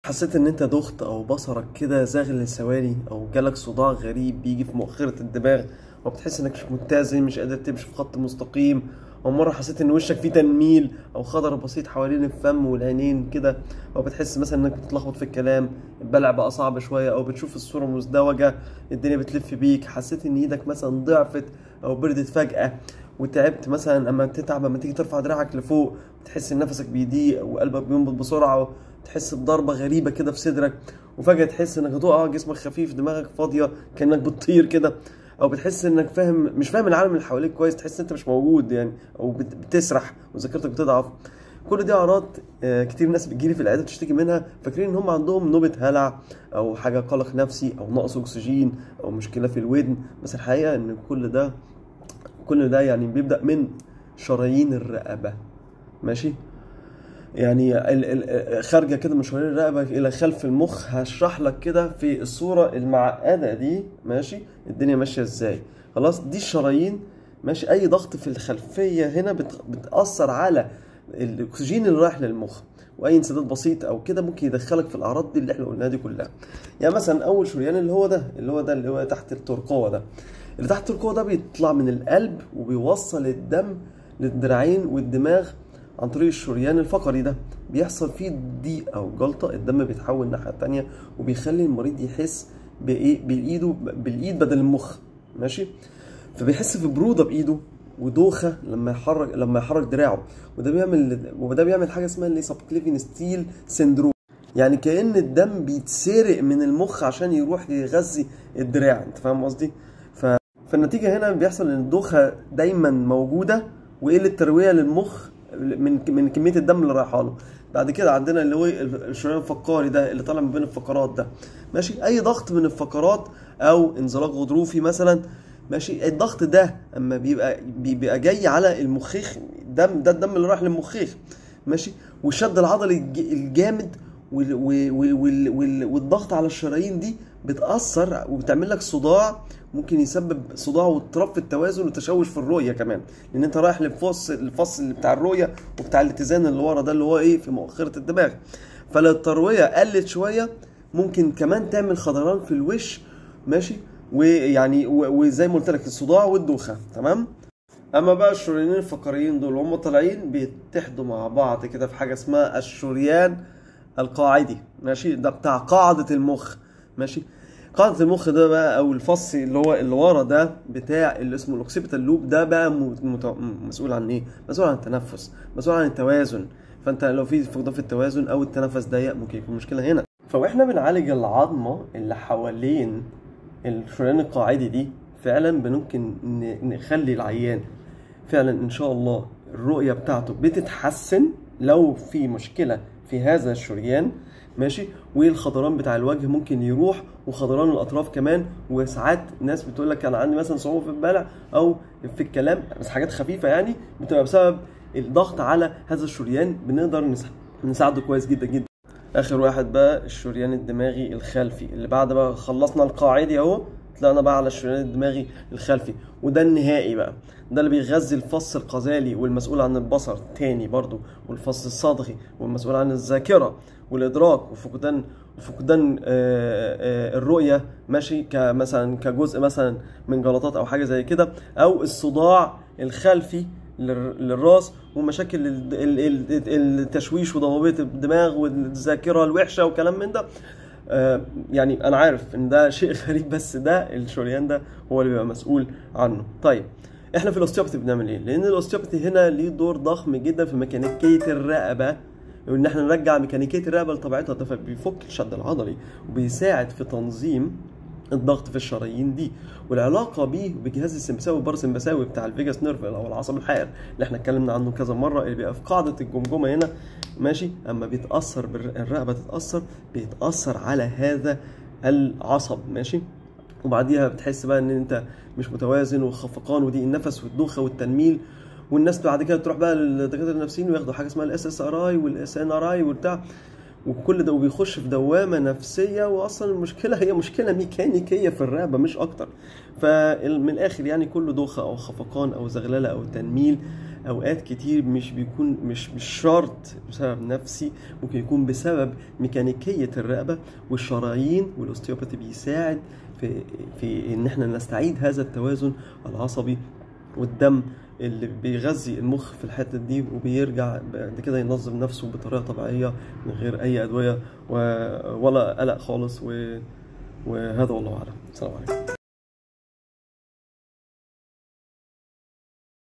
حسيت ان انت دخت او بصرك كده زاغل لثواني او جالك صداع غريب بيجي في مؤخرة الدماغ، او بتحس انك مش متزن، مش قادر تمشي في خط مستقيم، او مرة حسيت ان وشك فيه تنميل او خضر بسيط حوالين الفم والعينين كده، او بتحس مثلا انك بتتلخبط في الكلام، البلع بقى صعب شوية، او بتشوف الصورة مزدوجة، الدنيا بتلف بيك، حسيت ان ايدك مثلا ضعفت او بردت فجأة، وتعبت مثلا اما تتعب اما تيجي ترفع دراعك لفوق بتحس ان نفسك بيضيق وقلبك بينبض بسرعة، تحس بضربة غريبة كده في صدرك، وفجأة تحس انك هتقع، جسمك خفيف، دماغك فاضية كأنك بتطير كده، او بتحس انك مش فاهم العالم اللي حواليك كويس، تحس انت مش موجود يعني، او بتسرح وذاكرتك بتضعف. كل دي اعراض كتير ناس بتجيلي في العياده بتشتكي منها، فاكرين ان هم عندهم نوبة هلع او حاجة قلق نفسي او نقص اكسجين او مشكلة في الودن، بس الحقيقة ان كل ده يعني بيبدأ من شرايين الرقبة. ماشي، يعني خارجه كده من شرايين الرقبه الى خلف المخ. هشرح لك كده في الصوره المعقده دي، ماشي، الدنيا ماشيه ازاي. خلاص، دي الشرايين، ماشي. اي ضغط في الخلفيه هنا بتاثر على الاكسجين اللي رايح للمخ، واي انسداد بسيط او كده ممكن يدخلك في الاعراض دي اللي احنا قلناها دي كلها. يعني مثلا اول شريان اللي هو تحت الترقوه ده، اللي تحت الترقوه ده بيطلع من القلب وبيوصل الدم للدراعين والدماغ عن طريق الشريان الفقري ده. بيحصل فيه ضيق او جلطه، الدم بيتحول الناحيه التانيه وبيخلي المريض يحس بالايد بدل المخ، ماشي. فبيحس في بروده بايده ودوخه لما يحرك دراعه، وده بيعمل حاجه اسمها اللي سبكليفين ستيل سيندروم، يعني كأن الدم بيتسرق من المخ عشان يروح يغذي الدراع. انت فاهم قصدي؟ فالنتيجه هنا بيحصل ان الدوخه دايما موجوده وقله ترويه للمخ من كميه الدم اللي رايحه له. بعد كده عندنا اللي هو الشريان الفقاري ده اللي طالع من بين الفقرات ده، ماشي. اي ضغط من الفقرات او انزلاق غضروفي مثلا، ماشي، الضغط ده اما بيبقى جاي على المخيخ، ده الدم اللي رايح للمخيخ، ماشي، والشد العضلي الجامد والضغط على الشرايين دي بتأثر وبتعمل لك صداع، ممكن يسبب صداع واضطراب في التوازن وتشوش في الرؤية كمان، لان انت رايح الفصل بتاع الرؤية وبتاع الاتزان اللي ورا ده اللي هو ايه في مؤخرة الدماغ. فلو التروية قلت شوية ممكن كمان تعمل خضران في الوش، ماشي، ويعني وزي ما قلت لك الصداع والدوخة، تمام. اما بقى الشريانين الفقريين دول هم طالعين بيتحدوا مع بعض كده في حاجة اسمها الشريان القاعدي، ماشي، ده بتاع قاعدة المخ، ماشي. قاعدة المخ ده بقى او الفص اللي هو اللي ورا ده بتاع اللي اسمه الاوكسيبيتال لوب ده بقى مسؤول عن ايه؟ مسؤول عن التنفس، مسؤول عن التوازن. فانت لو في فقدان في التوازن او التنفس ضيق ممكن يكون مشكلة هنا. فاحنا بنعالج العظمة اللي حوالين الشريان القاعدي دي، فعلا ممكن نخلي العيان فعلا ان شاء الله الرؤية بتاعته بتتحسن لو في مشكلة في هذا الشريان، ماشي. والخضران بتاع الوجه ممكن يروح، وخضران الاطراف كمان، وساعات ناس بتقول لك انا عندي مثلا صعوبة في البلع او في الكلام، بس حاجات خفيفة يعني بتبقى بسبب الضغط على هذا الشريان. بنقدر نساعده كويس جدا جدا. اخر واحد بقى الشريان الدماغي الخلفي، اللي بعد بقى خلصنا القاعدي اهو، طلعنا بقى على الشريان الدماغي الخلفي، وده النهائي بقى، ده اللي بيغذي الفص القذالي والمسؤول عن البصر تاني برضو، والفص الصدغي والمسؤول عن الذاكرة والإدراك وفقدان الرؤية، ماشي، كمثلا كجزء مثلا من جلطات أو حاجة زي كده، أو الصداع الخلفي للراس، ومشاكل التشويش وضبابية الدماغ والذاكرة الوحشة وكلام من ده. يعني انا عارف ان ده شيء غريب، بس ده الشريان ده هو اللي بيبقى مسؤول عنه. طيب احنا في الاوستيوباثي بنعمل ايه؟ لان الاوستيوباثي هنا ليه دور ضخم جدا في ميكانيكيه الرقبه، وان احنا نرجع ميكانيكيه الرقبه لطبيعتها، ده بيفك الشد العضلي وبيساعد في تنظيم الضغط في الشرايين دي، والعلاقه بيه بجهاز السمبثاوي والباراسمبثاوي بتاع الفيجاس نيرف او العصب الحائر اللي احنا اتكلمنا عنه كذا مره، اللي بيبقى في قاعده الجمجمه هنا، ماشي. اما بيتاثر الرقبه بيتاثر على هذا العصب، ماشي. وبعديها بتحس بقى ان انت مش متوازن وخفقان وضيق النفس والدوخه والتنميل، والناس بعد كده تروح بقى للدكاتره النفسيين وياخدوا حاجه اسمها الاس اس ار اي والاس ان ار اي وبتاع، وكل ده وبيخش في دوامة نفسية، واصلا المشكلة هي مشكلة ميكانيكية في الرقبة مش اكتر. فمن الاخر يعني كل دوخة او خفقان او زغللة او تنميل اوقات كتير مش بيكون مش شرط بسبب نفسي، ممكن يكون بسبب ميكانيكية الرقبة، والشرايين والاوستيوباثي بيساعد في ان احنا نستعيد هذا التوازن العصبي، والدم اللي بيغذي المخ في الحتة دي وبيرجع بعد كده ينظم نفسه بطريقة طبيعية من غير أي أدوية ولا قلق خالص. وهذا والله أعلم. السلام عليكم.